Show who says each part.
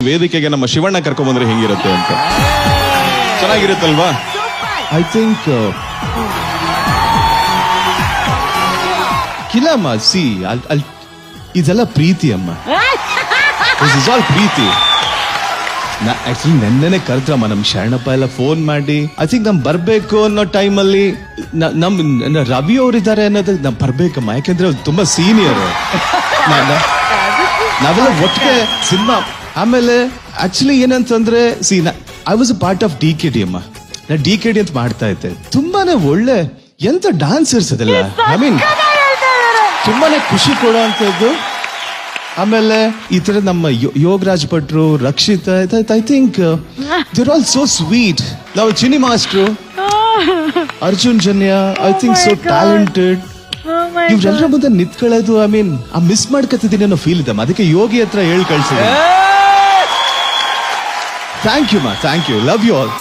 Speaker 1: ವೇದಿಕೆಗೆ ನಮ್ಮ ಶಿವಣ್ಣ ಕರ್ಕೊಂಡ್ ಬಂದ್ರೆ ಹೆಂಗಿರುತ್ತೆ ಅಂತ. ಚೆನ್ನಾಗಿರುತ್ತಲ್ವಾ? ಐ ಥಿಂಕ್ ಕಿಲಮ್ಮ ಸಿ ಇದೆಲ್ಲ ಪ್ರೀತಿ ಅಮ್ಮ. ದಿಸ್ ಇಸ್ ಆಲ್ ಪ್ರೀತಿ. ಆಕ್ಚುಲಿ ನೆನ್ನೆನೆ ಕರೆದ್ರಮ್ಮ ನಮ್ ಶರಣಪ್ಪ ಎಲ್ಲ ಫೋನ್ ಮಾಡಿ. ಐ ಥಿಂಕ್ ನಮ್ ಬರ್ಬೇಕು ಅನ್ನೋ ಟೈಮಲ್ಲಿ ನಮ್ ರವಿ ಅವರಿದ್ದಾರೆ ಅನ್ನೋದಕ್ಕೆ ನಮ್ ಬರ್ಬೇಕಮ್ಮ. ಯಾಕೆಂದ್ರೆ ಅವ್ರು ತುಂಬಾ ಸೀನಿಯರ್. ನಾವೆಲ್ಲ ಒಟ್ಟಿಗೆ ಸಿನಿಮಾ. ಆಮೇಲೆ ಆಕ್ಚುಲಿ ಏನಂತಂದ್ರೆ I was a part of DKD ಅಮ್ಮ. ನಾ DKD ಅಂತ ಮಾಡ್ತಾ ಇದ್ದೆ. ತುಂಬಾನೇ ಒಳ್ಳೆ ಎಂತ ಡಾನ್ಸರ್ಸ್ ಅದೆಲ್ಲ. ಐ ಮೀನ್ ತುಂಬಾನೇ ಖುಷಿ ಕೊಡುವಂತದ್ದು. ಆಮೇಲೆ ಈ ತರ ನಮ್ಮ ಯೋಗರಾಜ್ ಭಟ್ರು, Rakshita, I think they're all so sweet. ನಾವು ಚಿನಿ ಮಾಸ್ಟ್ರು, Arjun Janya, I think so talented. ಇವ್ರೆಲ್ಲರ ಮುಂದೆ ನಿಂತ್ಕೊಳ್ಳೋದು ಐ ಮೀನ್ ಆ ಮಿಸ್ ಮಾಡ್ಕೊತಿದ್ದೀನಿ ಅನ್ನೋ ಫೀಲ್ ಇದೆ. ಅದಕ್ಕೆ ಯೋಗಿ ಹತ್ರ ಹೇಳಿ ಕಳ್ಸಿದ್ದೀನಿ. ಥ್ಯಾಂಕ್ ಯು ಮಾ, thank you, love you all.